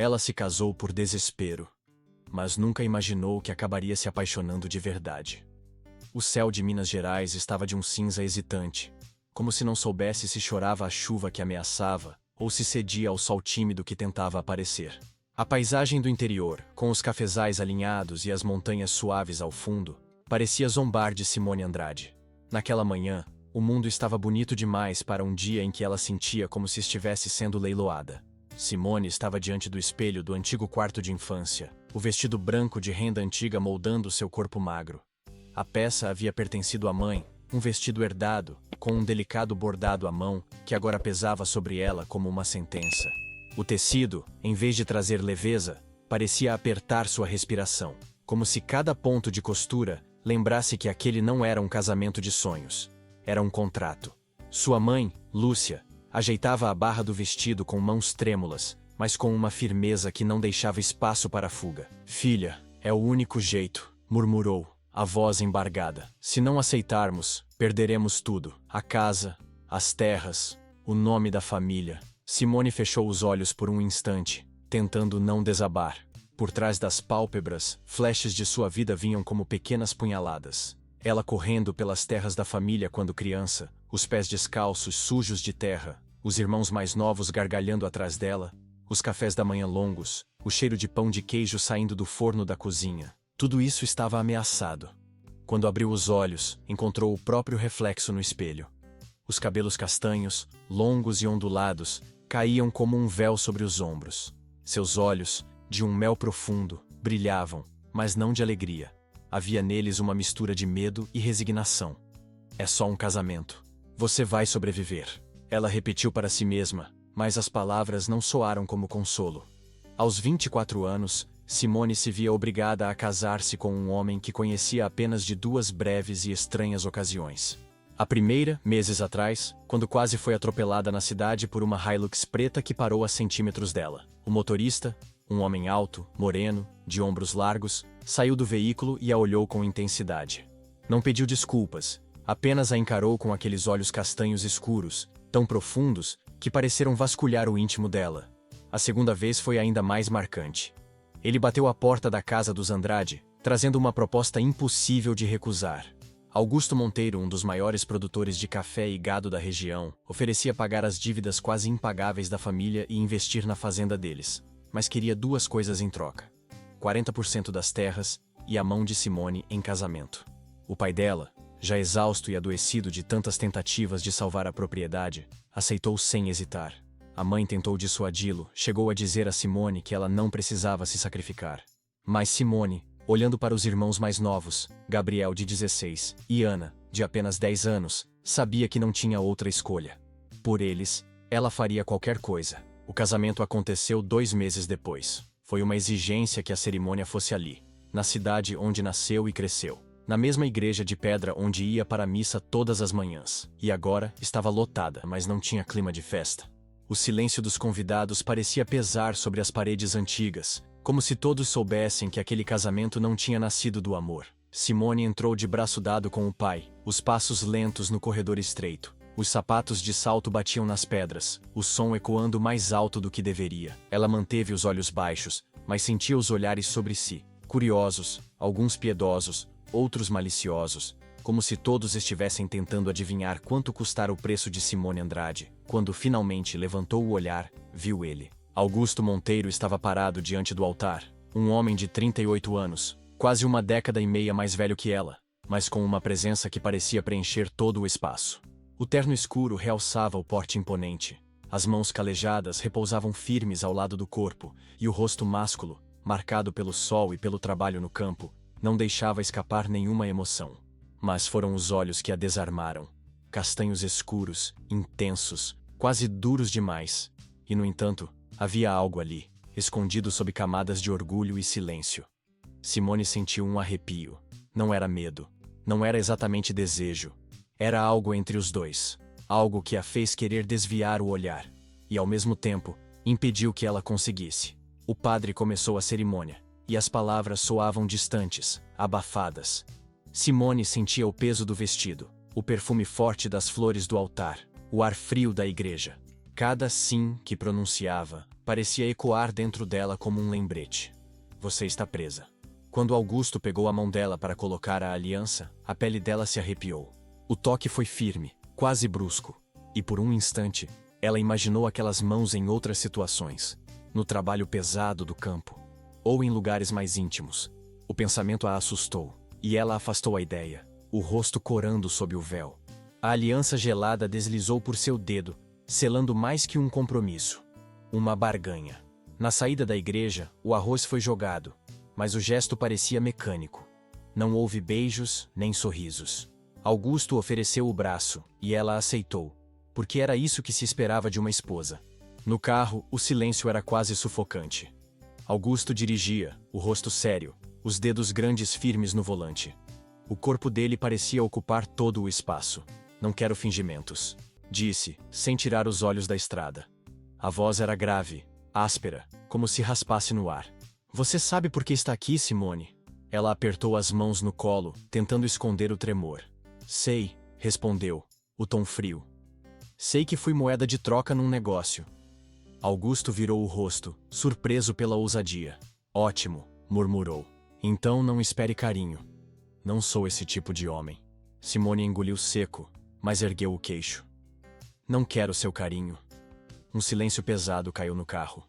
Ela se casou por desespero, mas nunca imaginou que acabaria se apaixonando de verdade. O céu de Minas Gerais estava de um cinza hesitante, como se não soubesse se chorava a chuva que ameaçava ou se cedia ao sol tímido que tentava aparecer. A paisagem do interior, com os cafezais alinhados e as montanhas suaves ao fundo, parecia zombar de Simone Andrade. Naquela manhã, o mundo estava bonito demais para um dia em que ela sentia como se estivesse sendo leiloada. Simone estava diante do espelho do antigo quarto de infância, o vestido branco de renda antiga moldando seu corpo magro. A peça havia pertencido à mãe, um vestido herdado, com um delicado bordado à mão, que agora pesava sobre ela como uma sentença. O tecido, em vez de trazer leveza, parecia apertar sua respiração, como se cada ponto de costura lembrasse que aquele não era um casamento de sonhos. Era um contrato. Sua mãe, Lúcia, ajeitava a barra do vestido com mãos trêmulas, mas com uma firmeza que não deixava espaço para a fuga. "Filha, é o único jeito", murmurou, a voz embargada. "Se não aceitarmos, perderemos tudo. A casa, as terras, o nome da família." Simone fechou os olhos por um instante, tentando não desabar. Por trás das pálpebras, flashes de sua vida vinham como pequenas punhaladas. Ela correndo pelas terras da família quando criança, os pés descalços, sujos de terra, os irmãos mais novos gargalhando atrás dela, os cafés da manhã longos, o cheiro de pão de queijo saindo do forno da cozinha. Tudo isso estava ameaçado. Quando abriu os olhos, encontrou o próprio reflexo no espelho. Os cabelos castanhos, longos e ondulados, caíam como um véu sobre os ombros. Seus olhos, de um mel profundo, brilhavam, mas não de alegria. Havia neles uma mistura de medo e resignação. "É só um casamento. Você vai sobreviver." Ela repetiu para si mesma, mas as palavras não soaram como consolo. Aos 24 anos, Simone se via obrigada a casar-se com um homem que conhecia apenas de 2 breves e estranhas ocasiões. A primeira, meses atrás, quando quase foi atropelada na cidade por uma Hilux preta que parou a centímetros dela. O motorista, um homem alto, moreno, de ombros largos, saiu do veículo e a olhou com intensidade. Não pediu desculpas, apenas a encarou com aqueles olhos castanhos escuros, tão profundos, que pareceram vasculhar o íntimo dela. A segunda vez foi ainda mais marcante. Ele bateu à porta da casa dos Andrade, trazendo uma proposta impossível de recusar. Augusto Monteiro, um dos maiores produtores de café e gado da região, oferecia pagar as dívidas quase impagáveis da família e investir na fazenda deles. Mas queria 2 coisas em troca: 40% das terras e a mão de Simone em casamento. O pai dela, já exausto e adoecido de tantas tentativas de salvar a propriedade, aceitou sem hesitar. A mãe tentou dissuadi-lo, chegou a dizer a Simone que ela não precisava se sacrificar. Mas Simone, olhando para os irmãos mais novos, Gabriel de 16 e Ana, de apenas 10 anos, sabia que não tinha outra escolha. Por eles, ela faria qualquer coisa. O casamento aconteceu 2 meses depois. Foi uma exigência que a cerimônia fosse ali, na cidade onde nasceu e cresceu, na mesma igreja de pedra onde ia para a missa todas as manhãs. E agora estava lotada, mas não tinha clima de festa. O silêncio dos convidados parecia pesar sobre as paredes antigas, como se todos soubessem que aquele casamento não tinha nascido do amor. Simone entrou de braço dado com o pai, os passos lentos no corredor estreito. Os sapatos de salto batiam nas pedras, o som ecoando mais alto do que deveria. Ela manteve os olhos baixos, mas sentia os olhares sobre si, curiosos, alguns piedosos, outros maliciosos, como se todos estivessem tentando adivinhar quanto custara o preço de Simone Andrade. Quando finalmente levantou o olhar, viu ele. Augusto Monteiro estava parado diante do altar, um homem de 38 anos, quase uma década e meia mais velho que ela, mas com uma presença que parecia preencher todo o espaço. O terno escuro realçava o porte imponente. As mãos calejadas repousavam firmes ao lado do corpo, e o rosto másculo, marcado pelo sol e pelo trabalho no campo, não deixava escapar nenhuma emoção. Mas foram os olhos que a desarmaram. Castanhos escuros, intensos, quase duros demais. E, no entanto, havia algo ali, escondido sob camadas de orgulho e silêncio. Simone sentiu um arrepio. Não era medo. Não era exatamente desejo. Era algo entre os dois. Algo que a fez querer desviar o olhar. E, ao mesmo tempo, impediu que ela conseguisse. O padre começou a cerimônia, e as palavras soavam distantes, abafadas. Simone sentia o peso do vestido, o perfume forte das flores do altar, o ar frio da igreja. Cada sim que pronunciava parecia ecoar dentro dela como um lembrete. Você está presa. Quando Augusto pegou a mão dela para colocar a aliança, a pele dela se arrepiou. O toque foi firme, quase brusco, e por um instante, ela imaginou aquelas mãos em outras situações, no trabalho pesado do campo, ou em lugares mais íntimos. O pensamento a assustou, e ela afastou a ideia, o rosto corando sob o véu. A aliança gelada deslizou por seu dedo, selando mais que um compromisso. Uma barganha. Na saída da igreja, o arroz foi jogado, mas o gesto parecia mecânico. Não houve beijos nem sorrisos. Augusto ofereceu o braço, e ela aceitou, porque era isso que se esperava de uma esposa. No carro, o silêncio era quase sufocante. Augusto dirigia, o rosto sério, os dedos grandes firmes no volante. O corpo dele parecia ocupar todo o espaço. Não quero fingimentos, disse, sem tirar os olhos da estrada. A voz era grave, áspera, como se raspasse no ar. Você sabe por que está aqui, Simone? Ela apertou as mãos no colo, tentando esconder o tremor. Sei, respondeu, o tom frio. Sei que fui moeda de troca num negócio. Augusto virou o rosto, surpreso pela ousadia. Ótimo, murmurou. Então não espere carinho. Não sou esse tipo de homem. Simone engoliu seco, mas ergueu o queixo. Não quero seu carinho. Um silêncio pesado caiu no carro.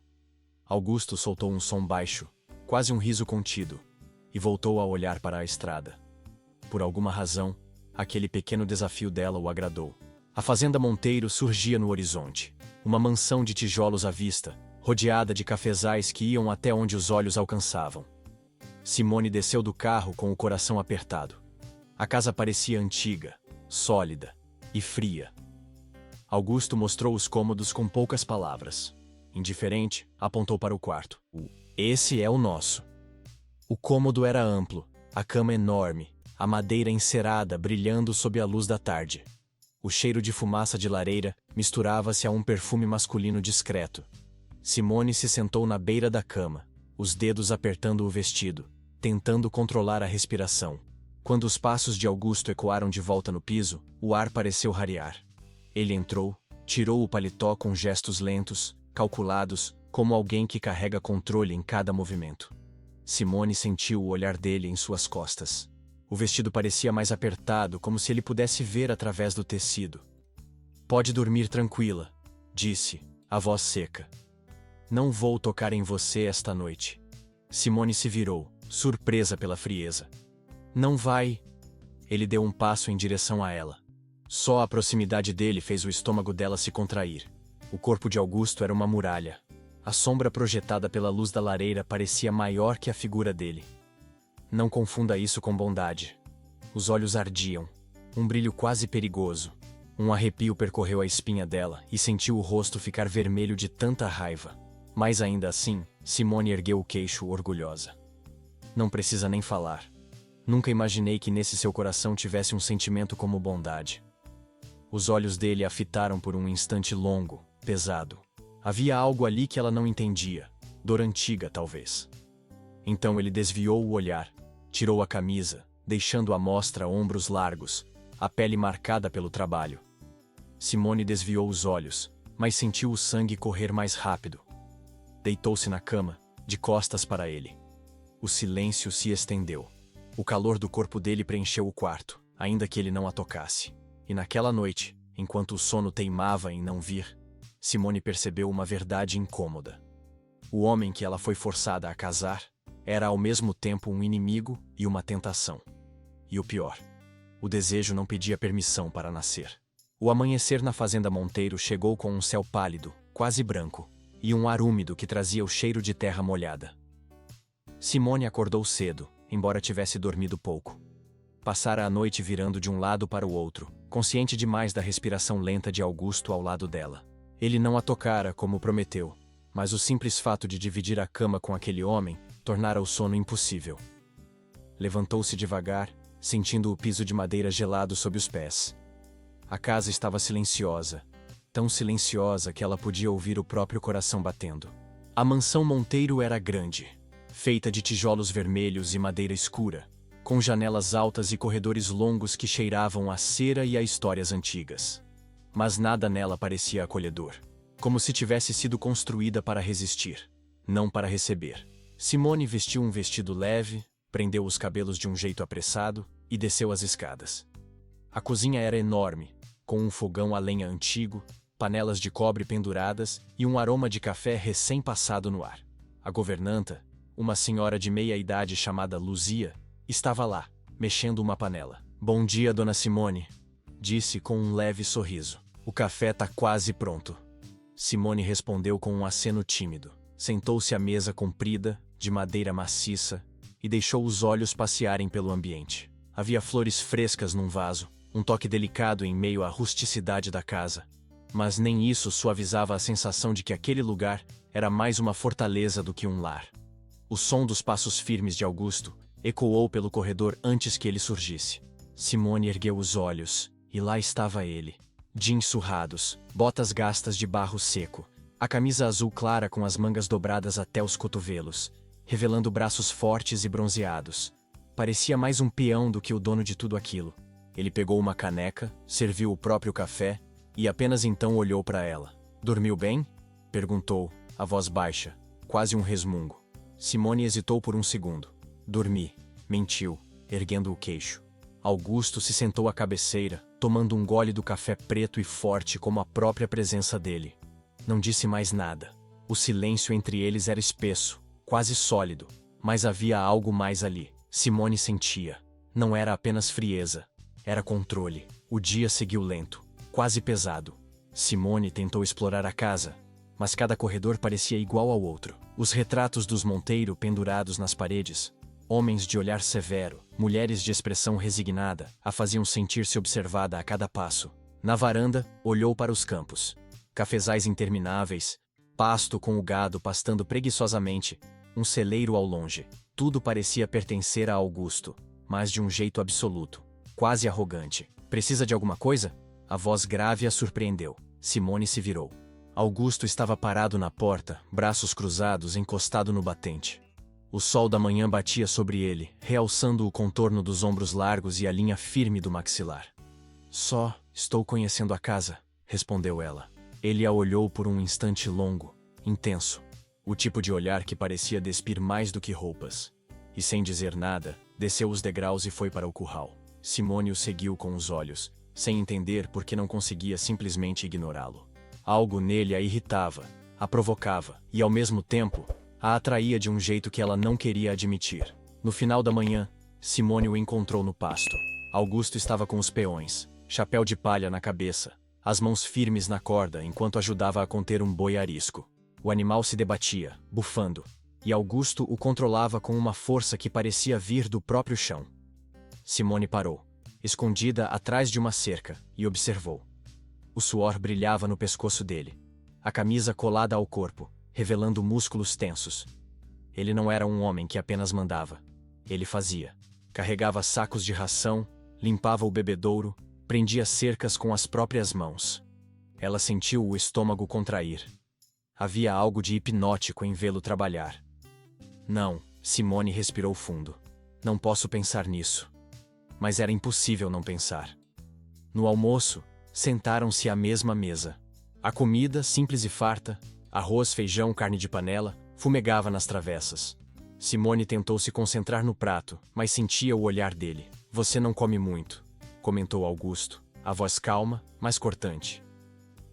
Augusto soltou um som baixo, quase um riso contido, e voltou a olhar para a estrada. Por alguma razão, aquele pequeno desafio dela o agradou. A fazenda Monteiro surgia no horizonte. Uma mansão de tijolos à vista, rodeada de cafezais que iam até onde os olhos alcançavam. Simone desceu do carro com o coração apertado. A casa parecia antiga, sólida e fria. Augusto mostrou os cômodos com poucas palavras. Indiferente, apontou para o quarto. Esse é o nosso. O cômodo era amplo, a cama enorme, a madeira encerada brilhando sob a luz da tarde. O cheiro de fumaça de lareira misturava-se a um perfume masculino discreto. Simone se sentou na beira da cama, os dedos apertando o vestido, tentando controlar a respiração. Quando os passos de Augusto ecoaram de volta no piso, o ar pareceu rarear. Ele entrou, tirou o paletó com gestos lentos, calculados, como alguém que carrega controle em cada movimento. Simone sentiu o olhar dele em suas costas. O vestido parecia mais apertado, como se ele pudesse ver através do tecido. Pode dormir tranquila, disse, a voz seca. Não vou tocar em você esta noite. Simone se virou, surpresa pela frieza. Não vai. Ele deu um passo em direção a ela. Só a proximidade dele fez o estômago dela se contrair. O corpo de Augusto era uma muralha. A sombra projetada pela luz da lareira parecia maior que a figura dele. Não confunda isso com bondade. Os olhos ardiam, um brilho quase perigoso. Um arrepio percorreu a espinha dela e sentiu o rosto ficar vermelho de tanta raiva. Mas ainda assim, Simone ergueu o queixo orgulhosa. Não precisa nem falar. Nunca imaginei que nesse seu coração tivesse um sentimento como bondade. Os olhos dele a fitaram por um instante longo, pesado. Havia algo ali que ela não entendia, dor antiga talvez. Então ele desviou o olhar, tirou a camisa, deixando à mostra ombros largos, a pele marcada pelo trabalho. Simone desviou os olhos, mas sentiu o sangue correr mais rápido. Deitou-se na cama, de costas para ele. O silêncio se estendeu. O calor do corpo dele preencheu o quarto, ainda que ele não a tocasse. E naquela noite, enquanto o sono teimava em não vir, Simone percebeu uma verdade incômoda. O homem que ela foi forçada a casar era ao mesmo tempo um inimigo e uma tentação. E o pior, o desejo não pedia permissão para nascer. O amanhecer na fazenda Monteiro chegou com um céu pálido, quase branco, e um ar úmido que trazia o cheiro de terra molhada. Simone acordou cedo, embora tivesse dormido pouco. Passara a noite virando de um lado para o outro, consciente demais da respiração lenta de Augusto ao lado dela. Ele não a tocara como prometeu, mas o simples fato de dividir a cama com aquele homem tornara o sono impossível. Levantou-se devagar, sentindo o piso de madeira gelado sob os pés. A casa estava silenciosa, tão silenciosa que ela podia ouvir o próprio coração batendo. A mansão Monteiro era grande, feita de tijolos vermelhos e madeira escura, com janelas altas e corredores longos que cheiravam a cera e a histórias antigas. Mas nada nela parecia acolhedor. como se tivesse sido construída para resistir, não para receber. Simone vestiu um vestido leve, prendeu os cabelos de um jeito apressado e desceu as escadas. A cozinha era enorme, com um fogão a lenha antigo, panelas de cobre penduradas e um aroma de café recém-passado no ar. A governanta, uma senhora de meia-idade chamada Luzia, estava lá, mexendo uma panela. "Bom dia, dona Simone", disse com um leve sorriso. "O café tá quase pronto." Simone respondeu com um aceno tímido. Sentou-se à mesa comprida, de madeira maciça, e deixou os olhos passearem pelo ambiente. Havia flores frescas num vaso, um toque delicado em meio à rusticidade da casa. Mas nem isso suavizava a sensação de que aquele lugar era mais uma fortaleza do que um lar. O som dos passos firmes de Augusto ecoou pelo corredor antes que ele surgisse. Simone ergueu os olhos, e lá estava ele. Jeans surrados, botas gastas de barro seco, a camisa azul clara com as mangas dobradas até os cotovelos, revelando braços fortes e bronzeados. Parecia mais um peão do que o dono de tudo aquilo. Ele pegou uma caneca, serviu o próprio café e apenas então olhou para ela. "Dormiu bem?" perguntou, a voz baixa, quase um resmungo. Simone hesitou por um segundo. "Dormi", mentiu, erguendo o queixo. Augusto se sentou à cabeceira, tomando um gole do café preto e forte como a própria presença dele. Não disse mais nada. O silêncio entre eles era espesso, quase sólido, mas havia algo mais ali. Simone sentia. Não era apenas frieza, era controle. O dia seguiu lento, quase pesado. Simone tentou explorar a casa, mas cada corredor parecia igual ao outro. Os retratos dos Monteiro pendurados nas paredes, homens de olhar severo, mulheres de expressão resignada, a faziam sentir-se observada a cada passo. Na varanda, olhou para os campos. Cafezais intermináveis, pasto com o gado pastando preguiçosamente, um celeiro ao longe. Tudo parecia pertencer a Augusto, mas de um jeito absoluto, quase arrogante. "Precisa de alguma coisa?" A voz grave a surpreendeu. Simone se virou. Augusto estava parado na porta, braços cruzados, encostado no batente. O sol da manhã batia sobre ele, realçando o contorno dos ombros largos e a linha firme do maxilar. "Só estou conhecendo a casa", respondeu ela. Ele a olhou por um instante longo, intenso. O tipo de olhar que parecia despir mais do que roupas. E sem dizer nada, desceu os degraus e foi para o curral. Simone o seguiu com os olhos, sem entender por que não conseguia simplesmente ignorá-lo. Algo nele a irritava, a provocava, e ao mesmo tempo, a atraía de um jeito que ela não queria admitir. No final da manhã, Simone o encontrou no pasto. Augusto estava com os peões, chapéu de palha na cabeça, as mãos firmes na corda enquanto ajudava a conter um boi arisco. O animal se debatia, bufando, e Augusto o controlava com uma força que parecia vir do próprio chão. Simone parou, escondida atrás de uma cerca, e observou. O suor brilhava no pescoço dele, a camisa colada ao corpo, revelando músculos tensos. Ele não era um homem que apenas mandava. Ele fazia. Carregava sacos de ração, limpava o bebedouro, prendia cercas com as próprias mãos. Ela sentiu o estômago contrair. Havia algo de hipnótico em vê-lo trabalhar. "Não", Simone respirou fundo. "Não posso pensar nisso." Mas era impossível não pensar. No almoço, sentaram-se à mesma mesa. A comida, simples e farta, arroz, feijão, carne de panela, fumegava nas travessas. Simone tentou se concentrar no prato, mas sentia o olhar dele. "Você não come muito", comentou Augusto, a voz calma, mas cortante.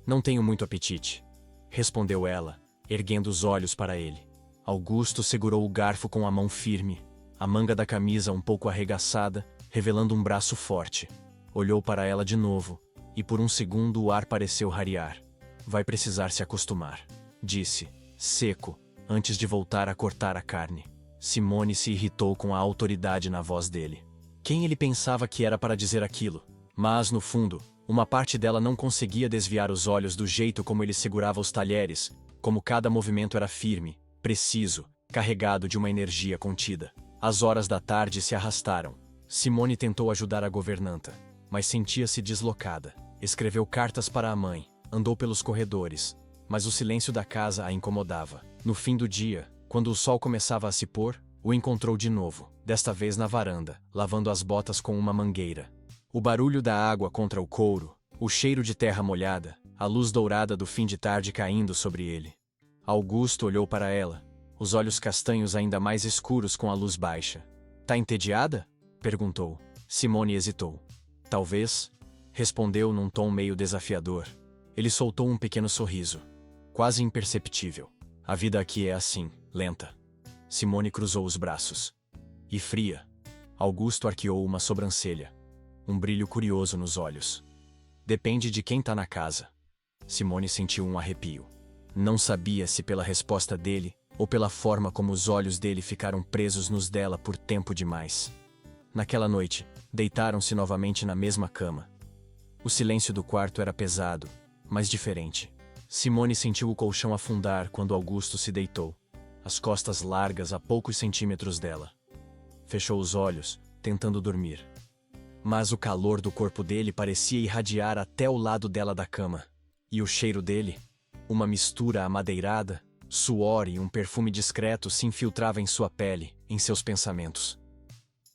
"Não tenho muito apetite", respondeu ela, erguendo os olhos para ele. Augusto segurou o garfo com a mão firme, a manga da camisa um pouco arregaçada, revelando um braço forte. Olhou para ela de novo, e por um segundo o ar pareceu rarear. "Vai precisar se acostumar", disse, seco, antes de voltar a cortar a carne. Simone se irritou com a autoridade na voz dele. Quem ele pensava que era para dizer aquilo? Mas, no fundo, uma parte dela não conseguia desviar os olhos do jeito como ele segurava os talheres, como cada movimento era firme, preciso, carregado de uma energia contida. As horas da tarde se arrastaram. Simone tentou ajudar a governanta, mas sentia-se deslocada. Escreveu cartas para a mãe, andou pelos corredores, mas o silêncio da casa a incomodava. No fim do dia, quando o sol começava a se pôr, o encontrou de novo, desta vez na varanda, lavando as botas com uma mangueira. O barulho da água contra o couro, o cheiro de terra molhada, a luz dourada do fim de tarde caindo sobre ele. Augusto olhou para ela, os olhos castanhos ainda mais escuros com a luz baixa. Tá entediada? Perguntou. Simone hesitou. Talvez, respondeu num tom meio desafiador. Ele soltou um pequeno sorriso, quase imperceptível. A vida aqui é assim, lenta. Simone cruzou os braços. E fria. Augusto arqueou uma sobrancelha, um brilho curioso nos olhos. Depende de quem tá na casa. Simone sentiu um arrepio. Não sabia se pela resposta dele ou pela forma como os olhos dele ficaram presos nos dela por tempo demais. Naquela noite, deitaram-se novamente na mesma cama. O silêncio do quarto era pesado, mas diferente. Simone sentiu o colchão afundar quando Augusto se deitou, as costas largas a poucos centímetros dela. Fechou os olhos, tentando dormir. Mas o calor do corpo dele parecia irradiar até o lado dela da cama. E o cheiro dele, uma mistura amadeirada, suor e um perfume discreto se infiltrava em sua pele, em seus pensamentos.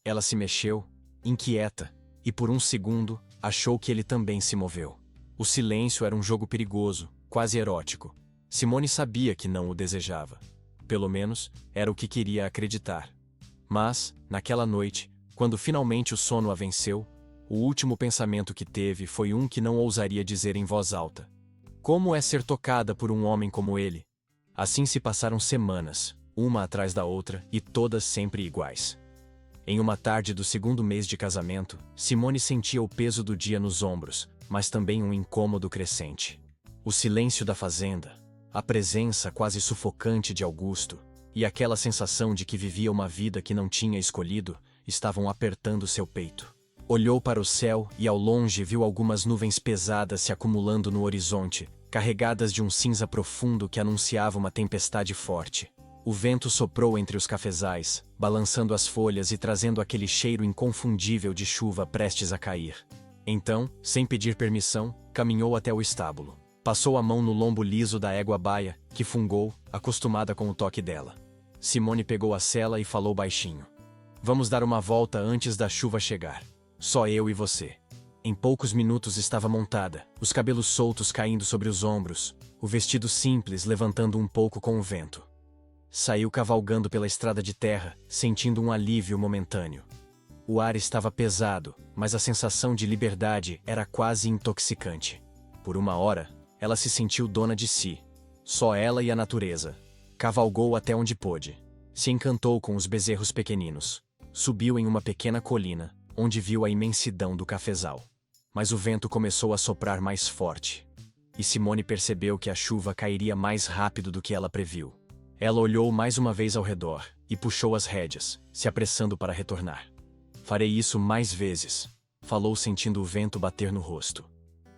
Ela se mexeu, inquieta, e por um segundo, achou que ele também se moveu. O silêncio era um jogo perigoso, quase erótico. Simone sabia que não o desejava. Pelo menos, era o que queria acreditar. Mas, naquela noite, quando finalmente o sono a venceu, o último pensamento que teve foi um que não ousaria dizer em voz alta. Como é ser tocada por um homem como ele? Assim se passaram semanas, uma atrás da outra, e todas sempre iguais. Em uma tarde do segundo mês de casamento, Simone sentia o peso do dia nos ombros, mas também um incômodo crescente. O silêncio da fazenda, a presença quase sufocante de Augusto, e aquela sensação de que vivia uma vida que não tinha escolhido, estavam apertando seu peito. Olhou para o céu e ao longe viu algumas nuvens pesadas se acumulando no horizonte, carregadas de um cinza profundo que anunciava uma tempestade forte. O vento soprou entre os cafezais, balançando as folhas e trazendo aquele cheiro inconfundível de chuva prestes a cair. Então, sem pedir permissão, caminhou até o estábulo. Passou a mão no lombo liso da égua baia, que fungou, acostumada com o toque dela. Simone pegou a sela e falou baixinho. Vamos dar uma volta antes da chuva chegar. Só eu e você. Em poucos minutos estava montada, os cabelos soltos caindo sobre os ombros, o vestido simples levantando um pouco com o vento. Saiu cavalgando pela estrada de terra, sentindo um alívio momentâneo. O ar estava pesado, mas a sensação de liberdade era quase intoxicante. Por uma hora, ela se sentiu dona de si. Só ela e a natureza. Cavalgou até onde pôde. Se encantou com os bezerros pequeninos. Subiu em uma pequena colina, onde viu a imensidão do cafezal. Mas o vento começou a soprar mais forte. E Simone percebeu que a chuva cairia mais rápido do que ela previu. Ela olhou mais uma vez ao redor e puxou as rédeas, se apressando para retornar. Farei isso mais vezes, falou sentindo o vento bater no rosto.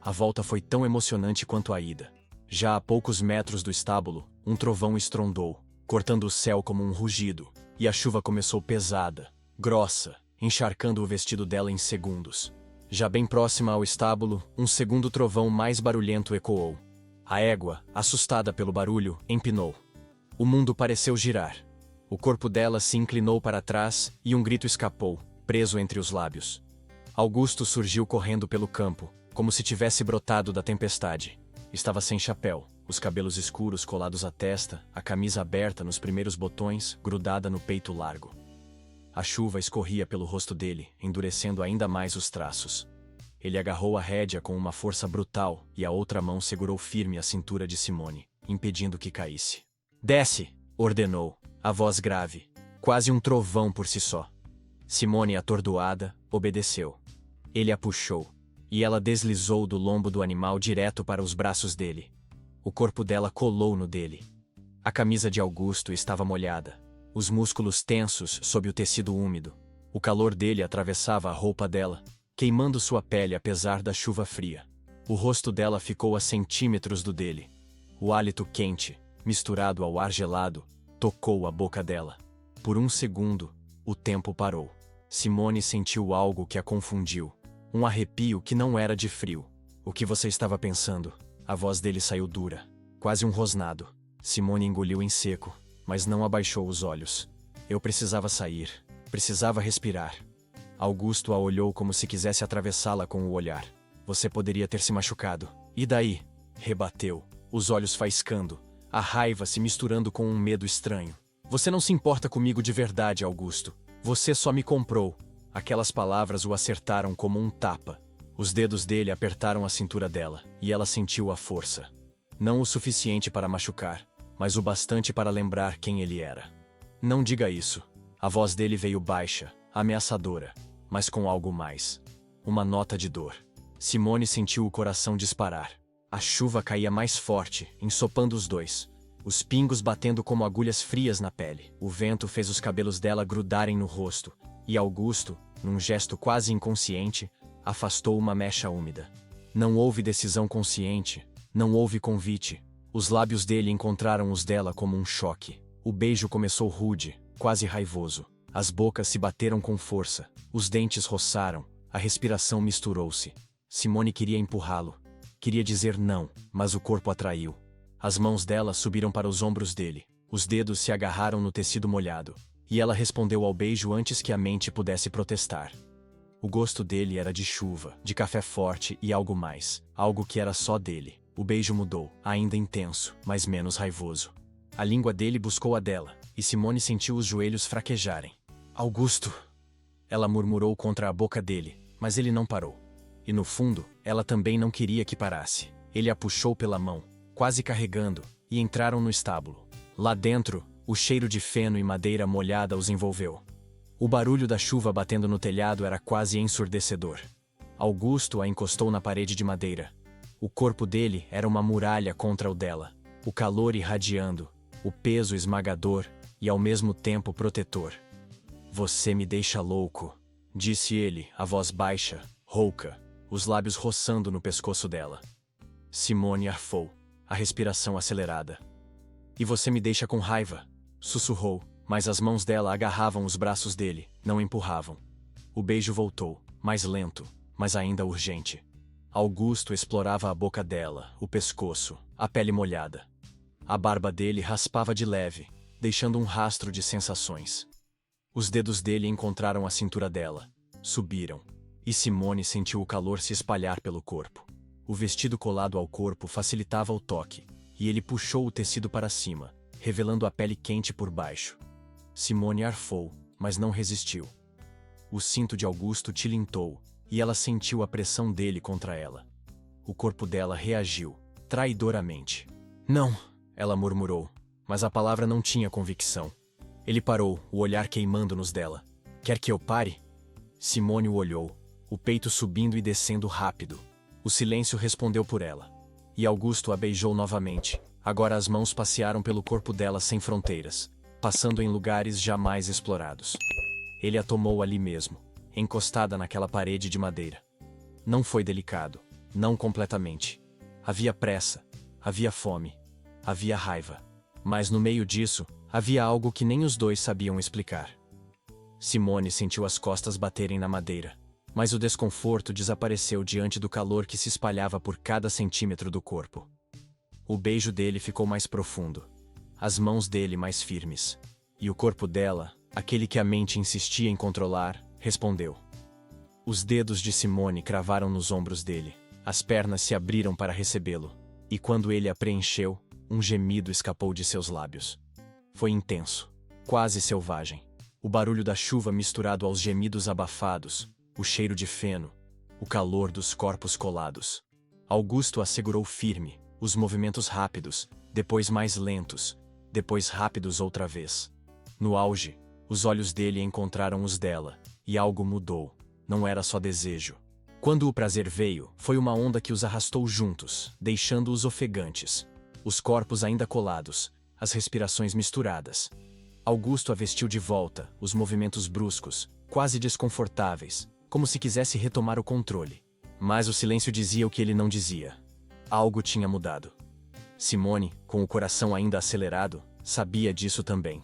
A volta foi tão emocionante quanto a ida. Já a poucos metros do estábulo, um trovão estrondou, cortando o céu como um rugido, e a chuva começou pesada, grossa, encharcando o vestido dela em segundos. Já bem próxima ao estábulo, um segundo trovão mais barulhento ecoou. A égua, assustada pelo barulho, empinou. O mundo pareceu girar. O corpo dela se inclinou para trás e um grito escapou, preso entre os lábios. Augusto surgiu correndo pelo campo, como se tivesse brotado da tempestade. Estava sem chapéu, os cabelos escuros colados à testa, a camisa aberta nos primeiros botões, grudada no peito largo. A chuva escorria pelo rosto dele, endurecendo ainda mais os traços. Ele agarrou a rédea com uma força brutal e a outra mão segurou firme a cintura de Simone, impedindo que caísse. Desce! Ordenou, a voz grave, quase um trovão por si só. Simone, atordoada, obedeceu. Ele a puxou, e ela deslizou do lombo do animal direto para os braços dele. O corpo dela colou no dele. A camisa de Augusto estava molhada, os músculos tensos sob o tecido úmido. O calor dele atravessava a roupa dela, queimando sua pele apesar da chuva fria. O rosto dela ficou a centímetros do dele. O hálito quente, misturado ao ar gelado, tocou a boca dela. Por um segundo, o tempo parou. Simone sentiu algo que a confundiu. Um arrepio que não era de frio. O que você estava pensando? A voz dele saiu dura, quase um rosnado. Simone engoliu em seco, mas não abaixou os olhos. Eu precisava sair. Precisava respirar. Augusto a olhou como se quisesse atravessá-la com o olhar. Você poderia ter se machucado. E daí? rebateu, os olhos faiscando, a raiva se misturando com um medo estranho. Você não se importa comigo de verdade, Augusto. Você só me comprou. Aquelas palavras o acertaram como um tapa. Os dedos dele apertaram a cintura dela, e ela sentiu a força. Não o suficiente para machucar, mas o bastante para lembrar quem ele era. Não diga isso. A voz dele veio baixa, ameaçadora, mas com algo mais. Uma nota de dor. Simone sentiu o coração disparar. A chuva caía mais forte, ensopando os dois. Os pingos batendo como agulhas frias na pele. O vento fez os cabelos dela grudarem no rosto, e Augusto, num gesto quase inconsciente, afastou uma mecha úmida. Não houve decisão consciente, não houve convite. Os lábios dele encontraram os dela como um choque. O beijo começou rude, quase raivoso. As bocas se bateram com força, os dentes roçaram, a respiração misturou-se. Simone queria empurrá-lo. Queria dizer não, mas o corpo atraiu. As mãos dela subiram para os ombros dele. Os dedos se agarraram no tecido molhado. E ela respondeu ao beijo antes que a mente pudesse protestar. O gosto dele era de chuva, de café forte e algo mais. Algo que era só dele. O beijo mudou, ainda intenso, mas menos raivoso. A língua dele buscou a dela, e Simone sentiu os joelhos fraquejarem. Augusto! Ela murmurou contra a boca dele, mas ele não parou. E no fundo, ela também não queria que parasse. Ele a puxou pela mão, quase carregando, e entraram no estábulo. Lá dentro, o cheiro de feno e madeira molhada os envolveu. O barulho da chuva batendo no telhado era quase ensurdecedor. Augusto a encostou na parede de madeira. O corpo dele era uma muralha contra o dela. O calor irradiando, o peso esmagador e ao mesmo tempo protetor. Você me deixa louco, disse ele, a voz baixa, rouca, os lábios roçando no pescoço dela. Simone arfou, a respiração acelerada. E você me deixa com raiva, sussurrou, mas as mãos dela agarravam os braços dele, não empurravam. O beijo voltou, mais lento, mas ainda urgente. Augusto explorava a boca dela, o pescoço, a pele molhada. A barba dele raspava de leve, deixando um rastro de sensações. Os dedos dele encontraram a cintura dela, subiram, e Simone sentiu o calor se espalhar pelo corpo. O vestido colado ao corpo facilitava o toque, e ele puxou o tecido para cima, revelando a pele quente por baixo. Simone arfou, mas não resistiu. O cinto de Augusto tilintou, e ela sentiu a pressão dele contra ela. O corpo dela reagiu, traidoramente. Não, ela murmurou, mas a palavra não tinha convicção. Ele parou, o olhar queimando nos dela. Quer que eu pare? Simone o olhou, o peito subindo e descendo rápido. O silêncio respondeu por ela. E Augusto a beijou novamente. Agora as mãos passearam pelo corpo dela sem fronteiras, passando em lugares jamais explorados. Ele a tomou ali mesmo, encostada naquela parede de madeira. Não foi delicado, não completamente. Havia pressa, havia fome, havia raiva. Mas no meio disso, havia algo que nem os dois sabiam explicar. Simone sentiu as costas baterem na madeira, mas o desconforto desapareceu diante do calor que se espalhava por cada centímetro do corpo. O beijo dele ficou mais profundo, as mãos dele mais firmes, e o corpo dela, aquele que a mente insistia em controlar, respondeu. Os dedos de Simone cravaram nos ombros dele, as pernas se abriram para recebê-lo, e quando ele a preencheu, um gemido escapou de seus lábios. Foi intenso, quase selvagem. O barulho da chuva misturado aos gemidos abafados, o cheiro de feno, o calor dos corpos colados. Augusto a segurou firme, os movimentos rápidos, depois mais lentos, depois rápidos outra vez. No auge, os olhos dele encontraram os dela, e algo mudou. Não era só desejo. Quando o prazer veio, foi uma onda que os arrastou juntos, deixando-os ofegantes. Os corpos ainda colados, as respirações misturadas. Augusto a vestiu de volta, os movimentos bruscos, quase desconfortáveis, como se quisesse retomar o controle. Mas o silêncio dizia o que ele não dizia. Algo tinha mudado. Simone, com o coração ainda acelerado, sabia disso também.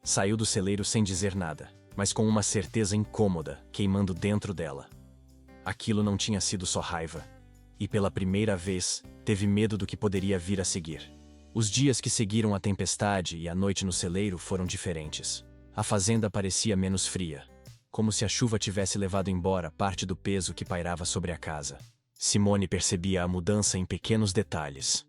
Saiu do celeiro sem dizer nada, mas com uma certeza incômoda queimando dentro dela. Aquilo não tinha sido só raiva. E pela primeira vez, teve medo do que poderia vir a seguir. Os dias que seguiram a tempestade e a noite no celeiro foram diferentes. A fazenda parecia menos fria, como se a chuva tivesse levado embora parte do peso que pairava sobre a casa. Simone percebia a mudança em pequenos detalhes.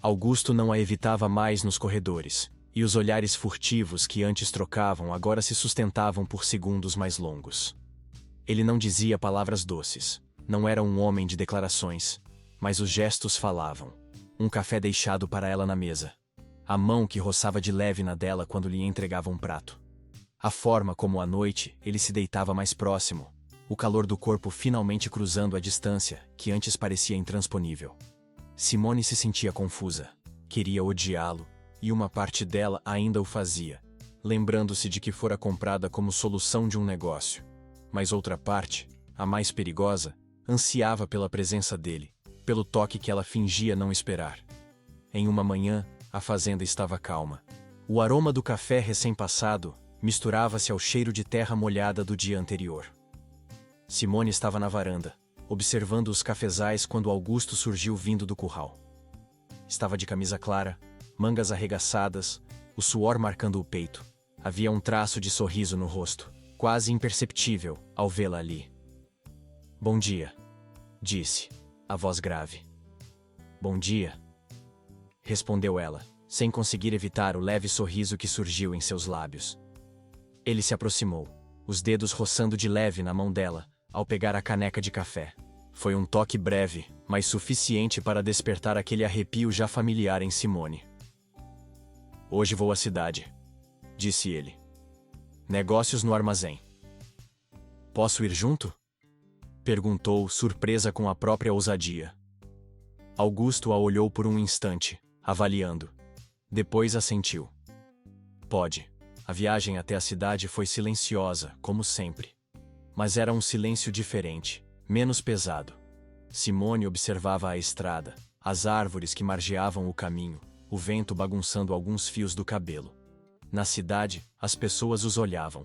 Augusto não a evitava mais nos corredores, e os olhares furtivos que antes trocavam agora se sustentavam por segundos mais longos. Ele não dizia palavras doces, não era um homem de declarações, mas os gestos falavam. Um café deixado para ela na mesa. A mão que roçava de leve na dela quando lhe entregava um prato. A forma como à noite ele se deitava mais próximo, o calor do corpo finalmente cruzando a distância que antes parecia intransponível. Simone se sentia confusa, queria odiá-lo, e uma parte dela ainda o fazia, lembrando-se de que fora comprada como solução de um negócio. Mas outra parte, a mais perigosa, ansiava pela presença dele, pelo toque que ela fingia não esperar. Em uma manhã, a fazenda estava calma. O aroma do café recém-passado misturava-se ao cheiro de terra molhada do dia anterior. Simone estava na varanda, observando os cafezais quando Augusto surgiu vindo do curral. Estava de camisa clara, mangas arregaçadas, o suor marcando o peito. Havia um traço de sorriso no rosto, quase imperceptível ao vê-la ali. "Bom dia", disse, a voz grave. "Bom dia", respondeu ela, sem conseguir evitar o leve sorriso que surgiu em seus lábios. Ele se aproximou, os dedos roçando de leve na mão dela, ao pegar a caneca de café. Foi um toque breve, mas suficiente para despertar aquele arrepio já familiar em Simone. "Hoje vou à cidade", disse ele. "Negócios no armazém." "Posso ir junto?" perguntou, surpresa com a própria ousadia. Augusto a olhou por um instante, avaliando. Depois assentiu. "Pode." A viagem até a cidade foi silenciosa, como sempre. Mas era um silêncio diferente, menos pesado. Simone observava a estrada, as árvores que margeavam o caminho, o vento bagunçando alguns fios do cabelo. Na cidade, as pessoas os olhavam.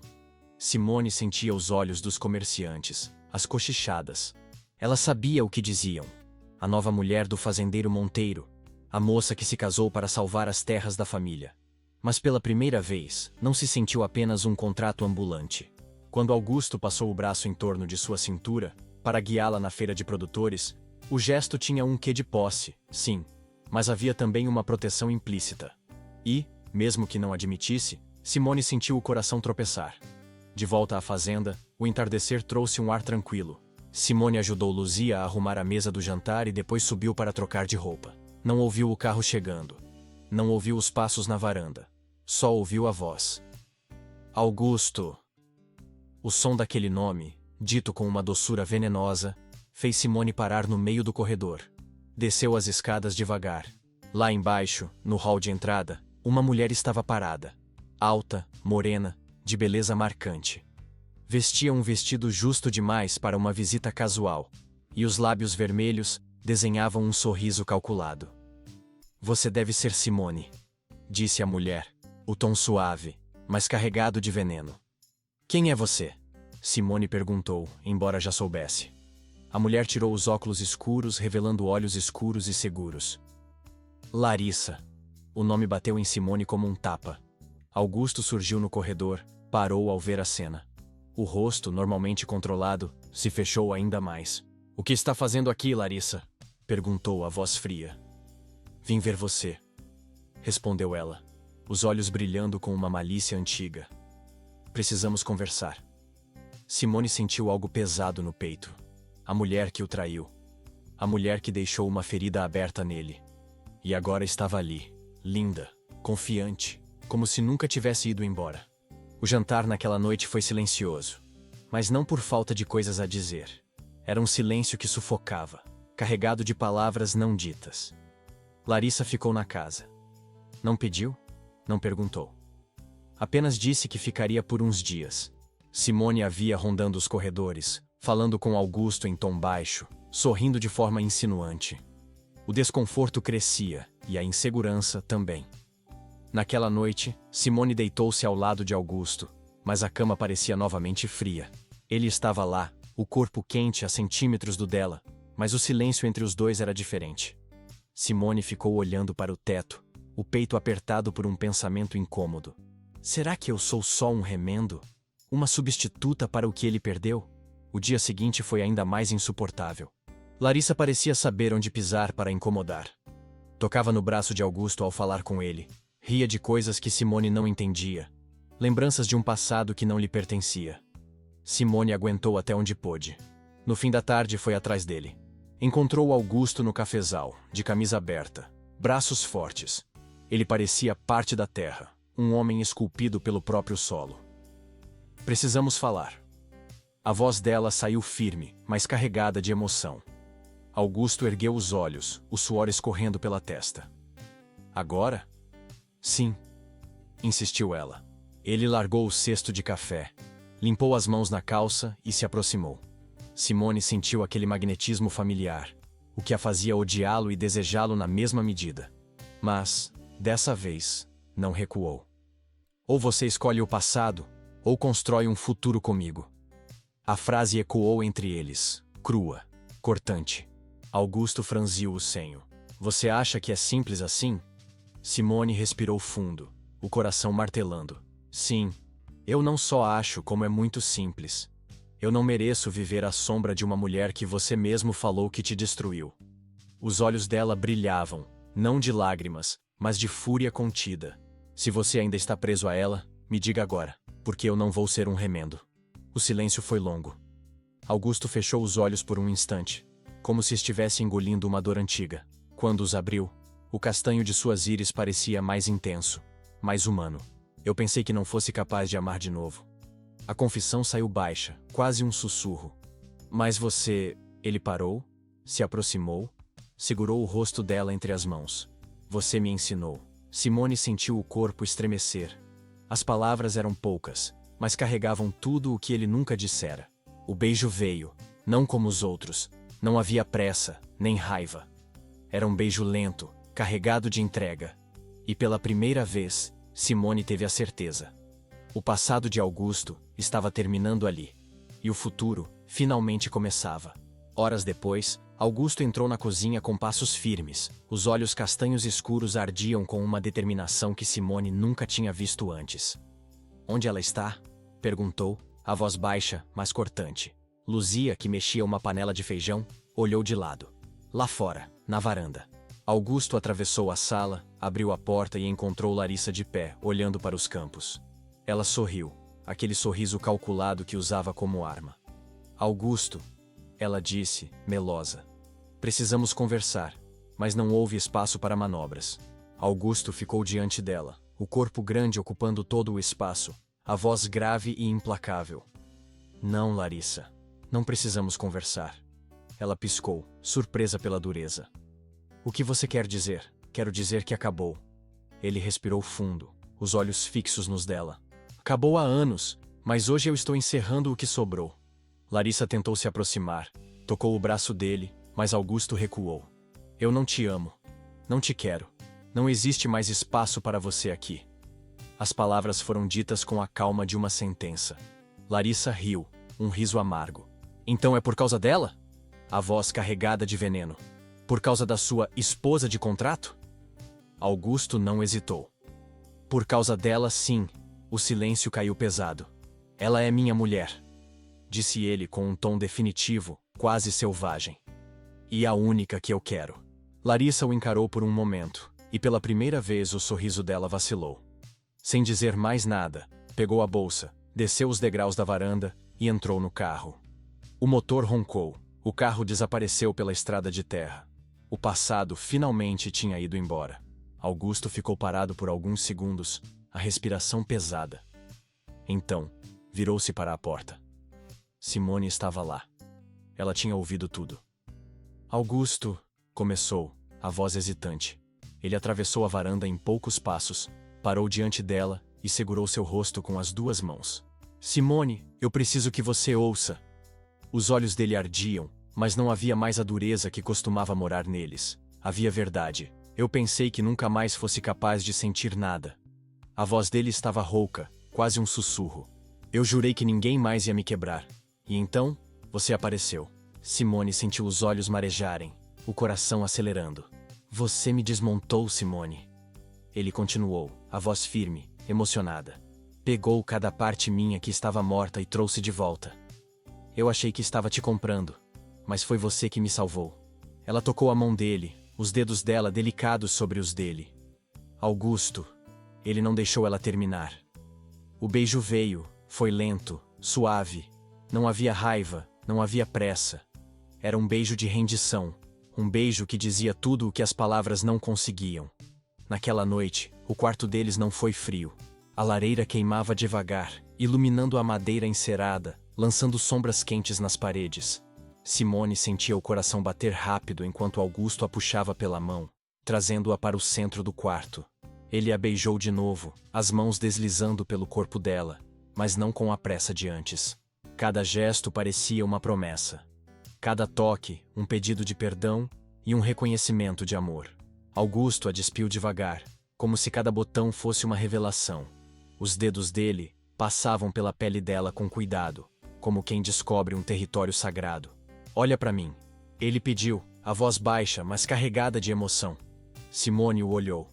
Simone sentia os olhos dos comerciantes, as cochichadas. Ela sabia o que diziam. A nova mulher do fazendeiro Monteiro, a moça que se casou para salvar as terras da família. Mas pela primeira vez, não se sentiu apenas um contrato ambulante. Quando Augusto passou o braço em torno de sua cintura, para guiá-la na feira de produtores, o gesto tinha um quê de posse, sim, mas havia também uma proteção implícita. E, mesmo que não admitisse, Simone sentiu o coração tropeçar. De volta à fazenda, o entardecer trouxe um ar tranquilo. Simone ajudou Luzia a arrumar a mesa do jantar e depois subiu para trocar de roupa. Não ouviu o carro chegando. Não ouviu os passos na varanda. Só ouviu a voz. "Augusto." O som daquele nome, dito com uma doçura venenosa, fez Simone parar no meio do corredor. Desceu as escadas devagar. Lá embaixo, no hall de entrada, uma mulher estava parada. Alta, morena, de beleza marcante. Vestia um vestido justo demais para uma visita casual, e os lábios vermelhos desenhavam um sorriso calculado. "Você deve ser Simone", disse a mulher, o tom suave, mas carregado de veneno. "Quem é você?" Simone perguntou, embora já soubesse. A mulher tirou os óculos escuros, revelando olhos escuros e seguros. "Larissa." O nome bateu em Simone como um tapa. Augusto surgiu no corredor, parou ao ver a cena. O rosto, normalmente controlado, se fechou ainda mais. "O que está fazendo aqui, Larissa?" perguntou a voz fria. "Vim ver você", respondeu ela, os olhos brilhando com uma malícia antiga. "Precisamos conversar." Simone sentiu algo pesado no peito. A mulher que o traiu. A mulher que deixou uma ferida aberta nele. E agora estava ali, linda, confiante, como se nunca tivesse ido embora. O jantar naquela noite foi silencioso, mas não por falta de coisas a dizer. Era um silêncio que sufocava, carregado de palavras não ditas. Larissa ficou na casa. Não pediu? Não perguntou. Apenas disse que ficaria por uns dias. Simone a via rondando os corredores, falando com Augusto em tom baixo, sorrindo de forma insinuante. O desconforto crescia, e a insegurança também. Naquela noite, Simone deitou-se ao lado de Augusto, mas a cama parecia novamente fria. Ele estava lá, o corpo quente a centímetros do dela, mas o silêncio entre os dois era diferente. Simone ficou olhando para o teto, o peito apertado por um pensamento incômodo. Será que eu sou só um remendo? Uma substituta para o que ele perdeu? O dia seguinte foi ainda mais insuportável. Larissa parecia saber onde pisar para incomodar. Tocava no braço de Augusto ao falar com ele. Ria de coisas que Simone não entendia. Lembranças de um passado que não lhe pertencia. Simone aguentou até onde pôde. No fim da tarde foi atrás dele. Encontrou Augusto no cafezal, de camisa aberta, braços fortes. Ele parecia parte da terra, um homem esculpido pelo próprio solo. Precisamos falar. A voz dela saiu firme, mas carregada de emoção. Augusto ergueu os olhos, o suor escorrendo pela testa. Agora? Sim, insistiu ela. Ele largou o cesto de café, limpou as mãos na calça e se aproximou. Simone sentiu aquele magnetismo familiar, o que a fazia odiá-lo e desejá-lo na mesma medida. Mas, dessa vez, não recuou. Ou você escolhe o passado, ou constrói um futuro comigo. A frase ecoou entre eles, crua, cortante. Augusto franziu o senho. Você acha que é simples assim? Simone respirou fundo, o coração martelando. Sim, eu não só acho como é muito simples. Eu não mereço viver à sombra de uma mulher que você mesmo falou que te destruiu. Os olhos dela brilhavam, não de lágrimas, mas de fúria contida. Se você ainda está preso a ela, me diga agora, porque eu não vou ser um remendo. O silêncio foi longo. Augusto fechou os olhos por um instante, como se estivesse engolindo uma dor antiga. Quando os abriu, o castanho de suas íris parecia mais intenso, mais humano. Eu pensei que não fosse capaz de amar de novo. A confissão saiu baixa, quase um sussurro. Mas você... Ele parou, se aproximou, segurou o rosto dela entre as mãos. Você me ensinou. Simone sentiu o corpo estremecer. As palavras eram poucas, mas carregavam tudo o que ele nunca dissera. O beijo veio, não como os outros. Não havia pressa, nem raiva. Era um beijo lento, carregado de entrega. E pela primeira vez, Simone teve a certeza. O passado de Augusto estava terminando ali. E o futuro finalmente começava. Horas depois, Augusto entrou na cozinha com passos firmes. Os olhos castanhos escuros ardiam com uma determinação que Simone nunca tinha visto antes. Onde ela está? Perguntou, a voz baixa, mas cortante. Luzia, que mexia uma panela de feijão, olhou de lado. Lá fora, na varanda. Augusto atravessou a sala, abriu a porta e encontrou Larissa de pé, olhando para os campos. Ela sorriu, aquele sorriso calculado que usava como arma. Augusto, ela disse, melosa. Precisamos conversar, mas não houve espaço para manobras. Augusto ficou diante dela, o corpo grande ocupando todo o espaço, a voz grave e implacável. Não, Larissa, não precisamos conversar. Ela piscou, surpresa pela dureza. O que você quer dizer? Quero dizer que acabou. Ele respirou fundo, os olhos fixos nos dela. Acabou há anos, mas hoje eu estou encerrando o que sobrou. Larissa tentou se aproximar, tocou o braço dele, mas Augusto recuou. Eu não te amo. Não te quero. Não existe mais espaço para você aqui. As palavras foram ditas com a calma de uma sentença. Larissa riu, um riso amargo. Então é por causa dela? A voz carregada de veneno. Por causa da sua esposa de contrato? Augusto não hesitou. Por causa dela, sim. O silêncio caiu pesado. Ela é minha mulher, disse ele com um tom definitivo, quase selvagem. E a única que eu quero. Larissa o encarou por um momento, e pela primeira vez o sorriso dela vacilou. Sem dizer mais nada, pegou a bolsa, desceu os degraus da varanda e entrou no carro. O motor roncou, o carro desapareceu pela estrada de terra. O passado finalmente tinha ido embora. Augusto ficou parado por alguns segundos, a respiração pesada. Então, virou-se para a porta. Simone estava lá. Ela tinha ouvido tudo. Augusto, começou, a voz hesitante. Ele atravessou a varanda em poucos passos, parou diante dela e segurou seu rosto com as duas mãos. Simone, eu preciso que você ouça. Os olhos dele ardiam, mas não havia mais a dureza que costumava morar neles. Havia verdade. Eu pensei que nunca mais fosse capaz de sentir nada. A voz dele estava rouca, quase um sussurro. Eu jurei que ninguém mais ia me quebrar. E então, você apareceu. Simone sentiu os olhos marejarem, o coração acelerando. Você me desmontou, Simone. Ele continuou, a voz firme, emocionada. Pegou cada parte minha que estava morta e trouxe de volta. Eu achei que estava te comprando, mas foi você que me salvou. Ela tocou a mão dele, os dedos dela delicados sobre os dele. Augusto. Ele não deixou ela terminar. O beijo veio, foi lento, suave. Não havia raiva, não havia pressa. Era um beijo de rendição, um beijo que dizia tudo o que as palavras não conseguiam. Naquela noite, o quarto deles não foi frio. A lareira queimava devagar, iluminando a madeira encerada, lançando sombras quentes nas paredes. Simone sentia o coração bater rápido enquanto Augusto a puxava pela mão, trazendo-a para o centro do quarto. Ele a beijou de novo, as mãos deslizando pelo corpo dela, mas não com a pressa de antes. Cada gesto parecia uma promessa. Cada toque, um pedido de perdão e um reconhecimento de amor. Augusto a despiu devagar, como se cada botão fosse uma revelação. Os dedos dele passavam pela pele dela com cuidado, como quem descobre um território sagrado. Olha para mim. Ele pediu, a voz baixa, mas carregada de emoção. Simone o olhou.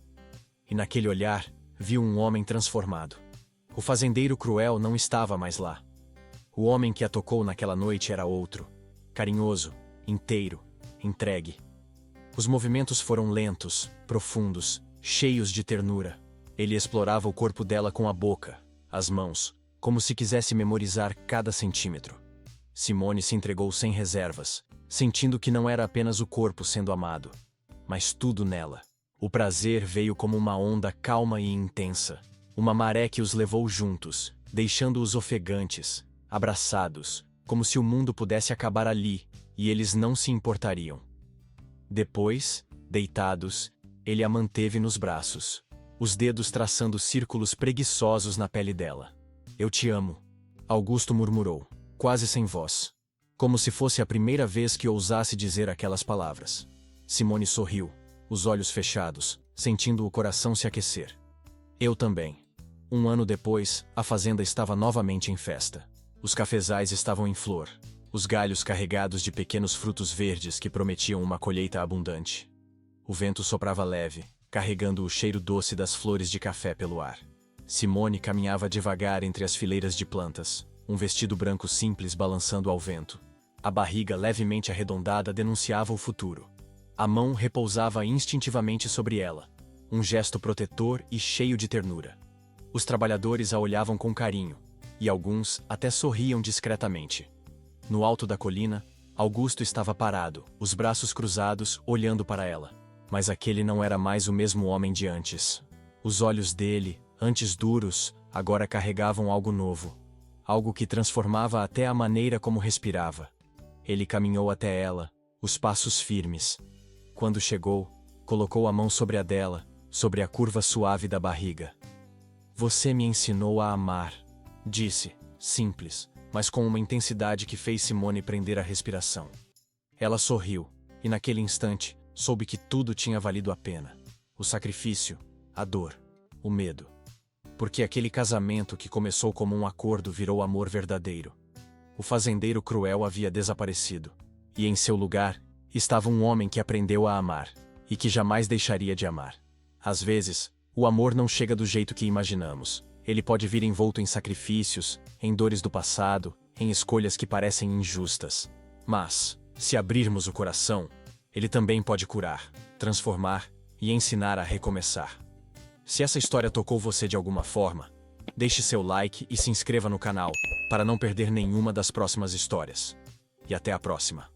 E naquele olhar, viu um homem transformado. O fazendeiro cruel não estava mais lá. O homem que a tocou naquela noite era outro. Carinhoso, inteiro, entregue. Os movimentos foram lentos, profundos, cheios de ternura. Ele explorava o corpo dela com a boca, as mãos, como se quisesse memorizar cada centímetro. Simone se entregou sem reservas, sentindo que não era apenas o corpo sendo amado, mas tudo nela. O prazer veio como uma onda calma e intensa, uma maré que os levou juntos, deixando-os ofegantes, abraçados, como se o mundo pudesse acabar ali, e eles não se importariam. Depois, deitados, ele a manteve nos braços, os dedos traçando círculos preguiçosos na pele dela. Eu te amo, Augusto murmurou, quase sem voz, como se fosse a primeira vez que ousasse dizer aquelas palavras. Simone sorriu, os olhos fechados, sentindo o coração se aquecer. Eu também. Um ano depois, a fazenda estava novamente em festa. Os cafezais estavam em flor, os galhos carregados de pequenos frutos verdes que prometiam uma colheita abundante. O vento soprava leve, carregando o cheiro doce das flores de café pelo ar. Simone caminhava devagar entre as fileiras de plantas, um vestido branco simples balançando ao vento. A barriga levemente arredondada denunciava o futuro. A mão repousava instintivamente sobre ela, um gesto protetor e cheio de ternura. Os trabalhadores a olhavam com carinho, e alguns até sorriam discretamente. No alto da colina, Augusto estava parado, os braços cruzados, olhando para ela. Mas aquele não era mais o mesmo homem de antes. Os olhos dele, antes duros, agora carregavam algo novo. Algo que transformava até a maneira como respirava. Ele caminhou até ela, os passos firmes. Quando chegou, colocou a mão sobre a dela, sobre a curva suave da barriga. Você me ensinou a amar, disse, simples, mas com uma intensidade que fez Simone prender a respiração. Ela sorriu, e naquele instante, soube que tudo tinha valido a pena. O sacrifício, a dor, o medo. Porque aquele casamento que começou como um acordo virou amor verdadeiro. O fazendeiro cruel havia desaparecido, e em seu lugar, estava um homem que aprendeu a amar, e que jamais deixaria de amar. Às vezes, o amor não chega do jeito que imaginamos. Ele pode vir envolto em sacrifícios, em dores do passado, em escolhas que parecem injustas. Mas, se abrirmos o coração, ele também pode curar, transformar e ensinar a recomeçar. Se essa história tocou você de alguma forma, deixe seu like e se inscreva no canal para não perder nenhuma das próximas histórias. E até a próxima.